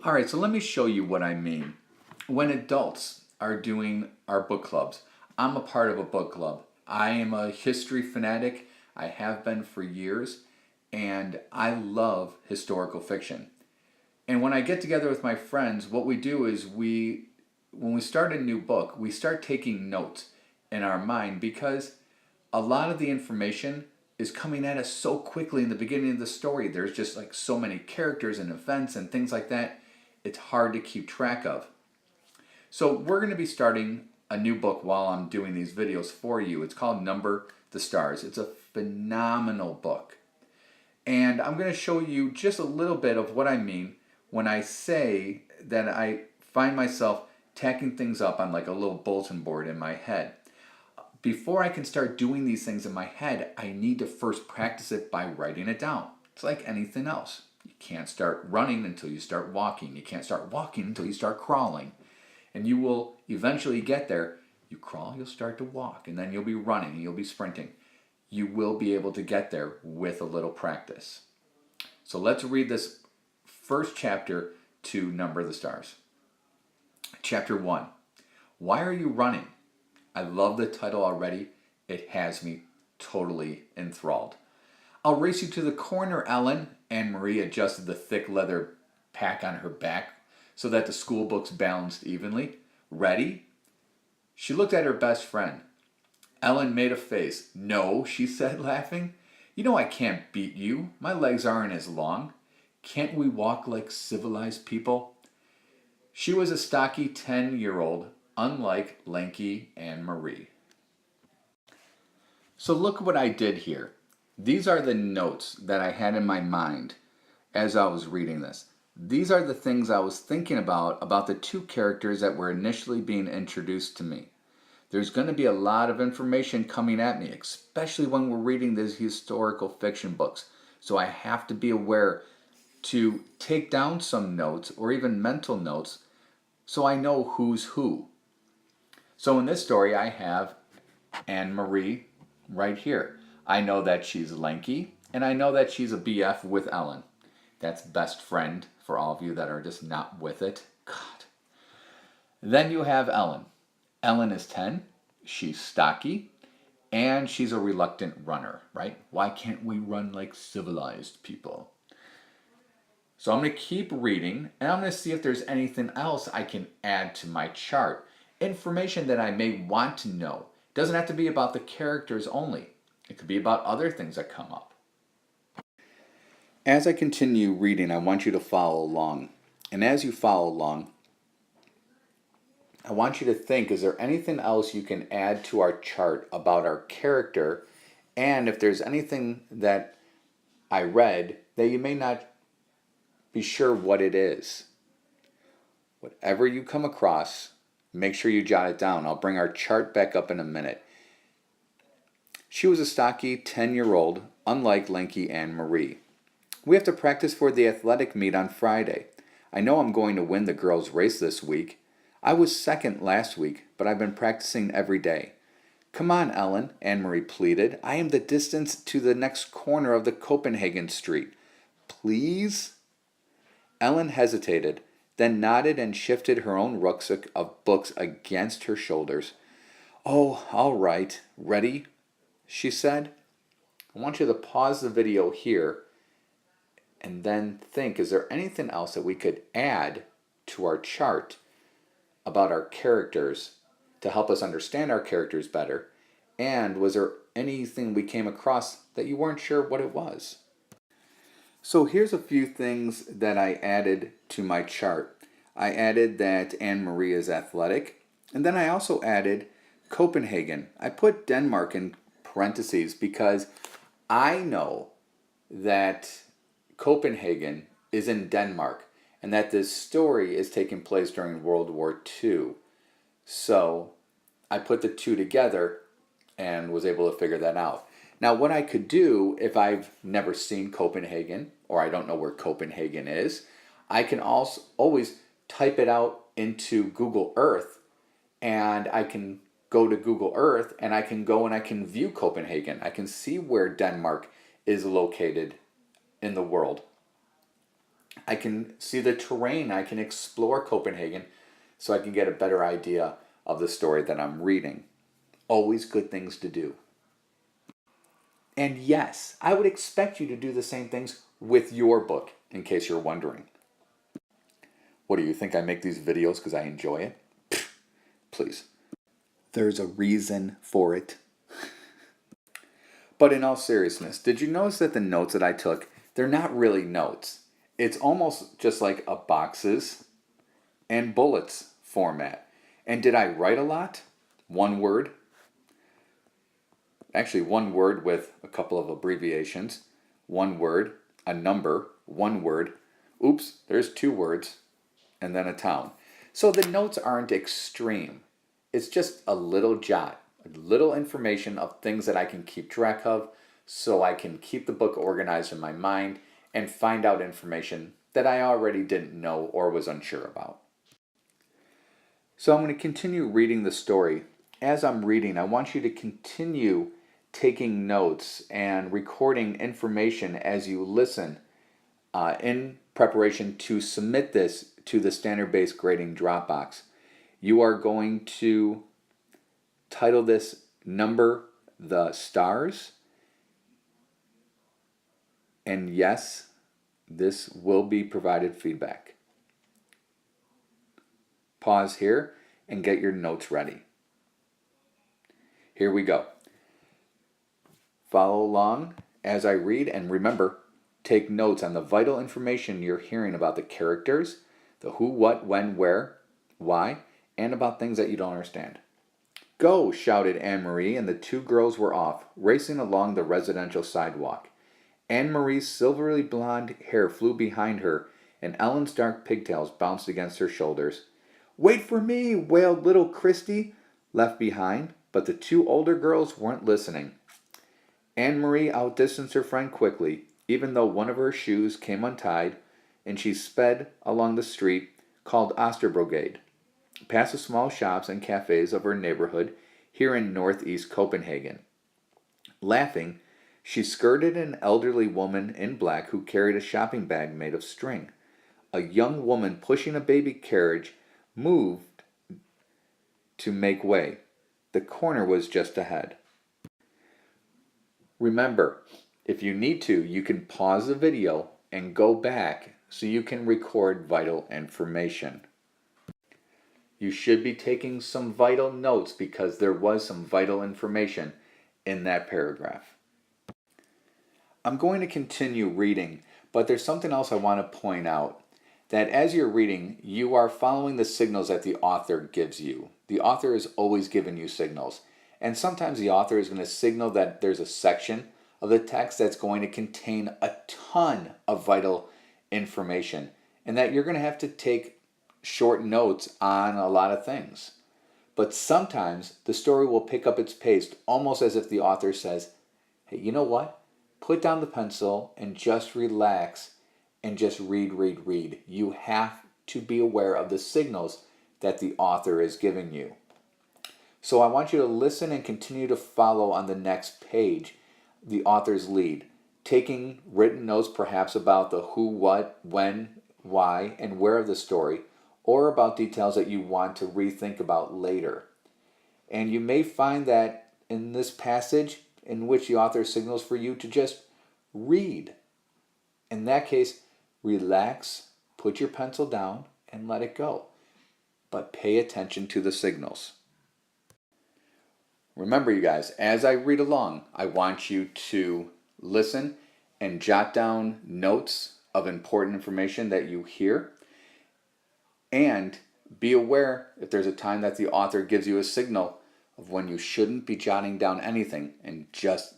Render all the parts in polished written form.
All right, so let me show you what I mean. When adults are doing our book clubs, I'm a part of a book club. I am a history fanatic. I have been for years, and I love historical fiction. And when I get together with my friends, what we do is when we start a new book, we start taking notes in our mind because a lot of the information is coming at us so quickly in the beginning of the story. There's just like so many characters and events and things like that. It's hard to keep track of. So we're going to be starting a new book while I'm doing these videos for you. It's called Number the Stars. It's a phenomenal book. And I'm going to show you just a little bit of what I mean when I say that I find myself tacking things up on like a little bulletin board in my head. Before I can start doing these things in my head, I need to first practice it by writing it down. It's like anything else. You can't start running until you start walking. You can't start walking until you start crawling. And you will eventually get there. You crawl, you'll start to walk, and then you'll be running and you'll be sprinting. You will be able to get there with a little practice. So let's read this first chapter to Number the Stars. Chapter 1. Why are you running? I love the title already. It has me totally enthralled. I'll race you to the corner, Ellen. Anne-Marie adjusted the thick leather pack on her back so that the school books balanced evenly. Ready? She looked at her best friend. Ellen made a face. No, she said, laughing. You know I can't beat you. My legs aren't as long. Can't we walk like civilized people? She was a stocky 10-year-old, unlike lanky Anne-Marie. So look what I did here. These are the notes that I had in my mind as I was reading this. These are the things I was thinking about the two characters that were initially being introduced to me. There's going to be a lot of information coming at me, especially when we're reading these historical fiction books. So I have to be aware to take down some notes or even mental notes so I know who's who. So in this story, I have Anne-Marie right here. I know that she's lanky, and I know that she's a BF with Ellen. That's best friend for all of you that are just not with it. God. Then you have Ellen. Ellen is 10, she's stocky, and she's a reluctant runner, right? Why can't we run like civilized people? So I'm going to keep reading, and I'm going to see if there's anything else I can add to my chart. Information that I may want to know. It doesn't have to be about the characters only. It could be about other things that come up. As I continue reading, I want you to follow along. And as you follow along, I want you to think, is there anything else you can add to our chart about our character? And if there's anything that I read that you may not be sure what it is. Whatever you come across, make sure you jot it down. I'll bring our chart back up in a minute. She was a stocky 10-year-old, unlike lanky Anne-Marie. We have to practice for the athletic meet on Friday. I know I'm going to win the girls' race this week. I was second last week, but I've been practicing every day. Come on, Ellen, Anne-Marie pleaded. I am the distance to the next corner of the Copenhagen street. Please? Ellen hesitated, then nodded and shifted her own rucksack of books against her shoulders. Oh, all right. Ready? She said. I want you to pause the video here and then think, is there anything else that we could add to our chart about our characters to help us understand our characters better? And was there anything we came across that you weren't sure what it was? So here's a few things that I added to my chart. I added that Anne-Marie is athletic, and then I also added Copenhagen. I put Denmark in parentheses because I know that Copenhagen is in Denmark and that this story is taking place during World War II. So I put the two together and was able to figure that out. Now, what I could do if I've never seen Copenhagen or I don't know where Copenhagen is, I can also always type it out into Google Earth, and I can go to Google Earth and I can go and I can view Copenhagen. I can see where Denmark is located in the world. I can see the terrain. I can explore Copenhagen so I can get a better idea of the story that I'm reading. Always good things to do. And yes, I would expect you to do the same things with your book, in case you're wondering. What do you think? I make these videos because I enjoy it? Please. There's a reason for it. But in all seriousness, did you notice that the notes that I took, they're not really notes. It's almost just like a boxes and bullets format. And did I write a lot? One word. Actually, one word with a couple of abbreviations. One word, a number, one word. Oops, there's two words, and then a town. So the notes aren't extreme. It's just a little jot, a little information of things that I can keep track of so I can keep the book organized in my mind and find out information that I already didn't know or was unsure about. So I'm going to continue reading the story. As I'm reading, I want you to continue taking notes and recording information as you listen in preparation to submit this to the standard-based grading Dropbox. You are going to title this Number the Stars. And yes, this will be provided feedback. Pause here and get your notes ready. Here we go. Follow along as I read, and remember, take notes on the vital information you're hearing about the characters, the who, what, when, where, why, and about things that you don't understand. Go, shouted Anne-Marie, and the two girls were off, racing along the residential sidewalk. Anne-Marie's silvery blonde hair flew behind her, and Ellen's dark pigtails bounced against her shoulders. Wait for me, wailed little Christy, left behind, but the two older girls weren't listening. Anne-Marie outdistanced her friend quickly, even though one of her shoes came untied, and she sped along the street called Osterbrogade, past the small shops and cafes of her neighborhood here in northeast Copenhagen. Laughing, she skirted an elderly woman in black who carried a shopping bag made of string. A young woman pushing a baby carriage moved to make way. The corner was just ahead. Remember, if you need to, you can pause the video and go back so you can record vital information. You should be taking some vital notes because there was some vital information in that paragraph. I'm going to continue reading, but there's something else I want to point out. That as you're reading, you are following the signals that the author gives you. The author is always giving you signals. And sometimes the author is going to signal that there's a section of the text that's going to contain a ton of vital information, and that you're going to have to take short notes on a lot of things. But sometimes the story will pick up its pace almost as if the author says, hey, you know what? Put down the pencil and just relax and just read, read, read. You have to be aware of the signals that the author is giving you. So I want you to listen and continue to follow on the next page the author's lead, taking written notes perhaps about the who, what, when, why, and where of the story, or about details that you want to rethink about later. And you may find that in this passage in which the author signals for you to just read. In that case, relax, put your pencil down, and let it go. But pay attention to the signals. Remember, you guys, as I read along, I want you to listen and jot down notes of important information that you hear. And be aware if there's a time that the author gives you a signal of when you shouldn't be jotting down anything and just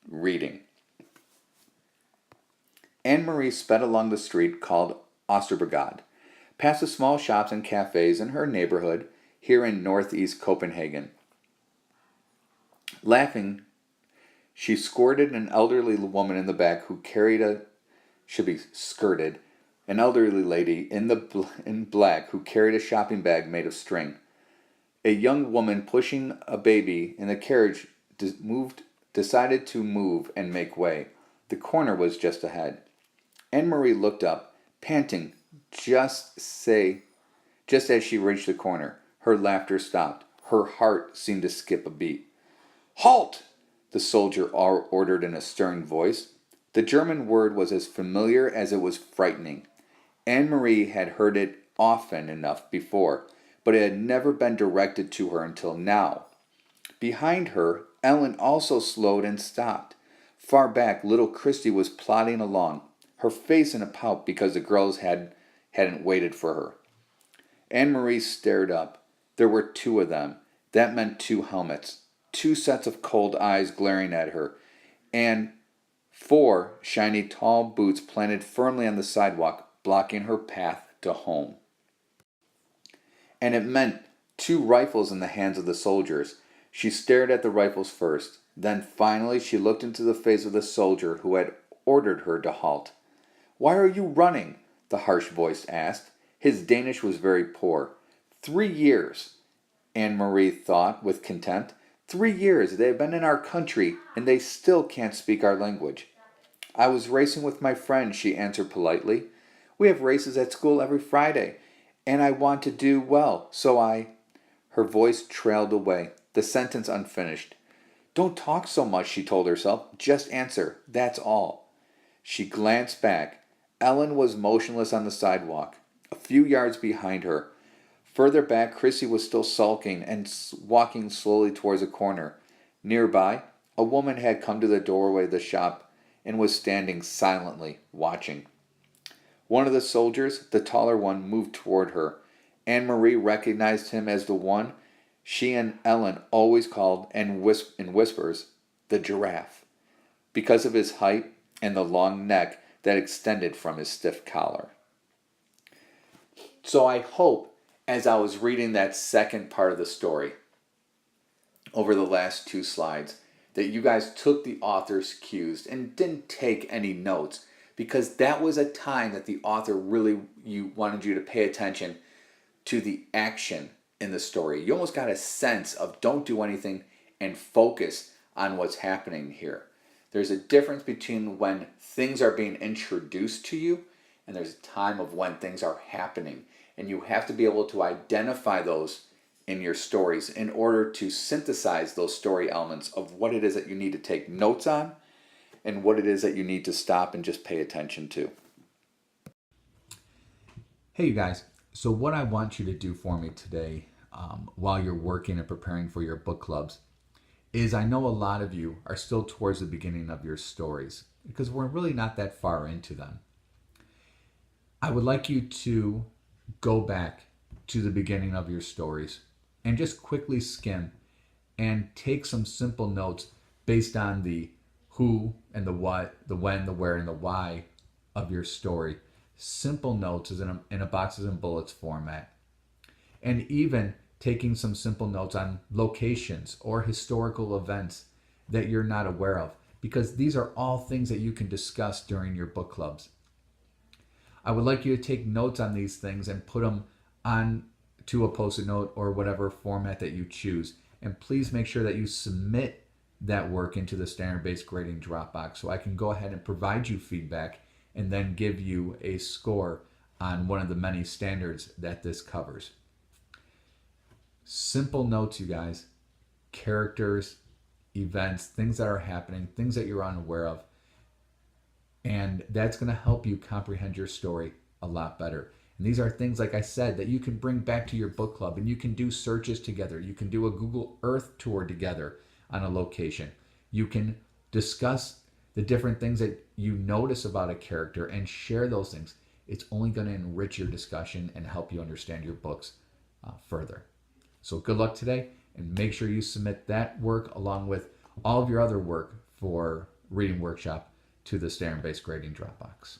reading. Anne-Marie sped along the street called Osterbrogade, past the small shops and cafes in her neighborhood here in northeast Copenhagen. Laughing, she skirted an elderly woman in the back who skirted an elderly lady in black who carried a shopping bag made of string. A young woman pushing a baby in the carriage decided to move and make way. The corner was just ahead. Anne-Marie looked up, Panting, just as she reached the corner, her laughter stopped. Her heart seemed to skip a beat. Halt! The soldier ordered in a stern voice. The German word was as familiar as it was frightening. Anne Marie had heard it often enough before, but it had never been directed to her until now. Behind her, Ellen also slowed and stopped. Far back, little Christy was plodding along, her face in a pout because the girls hadn't waited for her. Anne Marie stared up. There were two of them. That meant two helmets, two sets of cold eyes glaring at her, and four shiny tall boots planted firmly on the sidewalk, blocking her path to home. And it meant two rifles in the hands of the soldiers. She stared at the rifles first. Then finally she looked into the face of the soldier who had ordered her to halt. Why are you running? The harsh voice asked. His Danish was very poor. 3 years, Anne Marie thought with contempt. 3 years they have been in our country, and they still can't speak our language. I was racing with my friend, she answered politely. We have races at school every Friday, and I want to do well, so I... Her voice trailed away, the sentence unfinished. Don't talk so much, she told herself. Just answer, that's all. She glanced back. Ellen was motionless on the sidewalk, a few yards behind her. Further back, Chrissy was still sulking and walking slowly towards a corner. Nearby, a woman had come to the doorway of the shop and was standing silently, watching. One of the soldiers, the taller one, moved toward her. Anne Marie recognized him as the one she and Ellen always called, in whispers, the giraffe, because of his height and the long neck that extended from his stiff collar. So I hope, as I was reading that second part of the story over the last 2 slides, that you guys took the author's cues and didn't take any notes, because that was a time that the author really wanted you to pay attention to the action in the story. You almost got a sense of don't do anything and focus on what's happening here. There's a difference between when things are being introduced to you and there's a time of when things are happening. And you have to be able to identify those in your stories in order to synthesize those story elements of what it is that you need to take notes on and what it is that you need to stop and just pay attention to. Hey, you guys. So what I want you to do for me today while you're working and preparing for your book clubs is, I know a lot of you are still towards the beginning of your stories because we're really not that far into them. I would like you to go back to the beginning of your stories and just quickly skim and take some simple notes based on the who and the what, the when, the where, and the why of your story. Simple notes is in a boxes and bullets format. And even taking some simple notes on locations or historical events that you're not aware of, because these are all things that you can discuss during your book clubs. I would like you to take notes on these things and put them on to a post-it note or whatever format that you choose. And please make sure that you submit that work into the standard-based grading Dropbox so I can go ahead and provide you feedback and then give you a score on one of the many standards that this covers. Simple notes, you guys. Characters, events, things that are happening, things that you're unaware of. And that's going to help you comprehend your story a lot better. And these are things, like I said, that you can bring back to your book club, and you can do searches together. You can do a Google Earth tour together on a location. You can discuss the different things that you notice about a character and share those things. It's only going to enrich your discussion and help you understand your books further. So good luck today, and make sure you submit that work along with all of your other work for Reading Workshop to the standard-based grading Dropbox.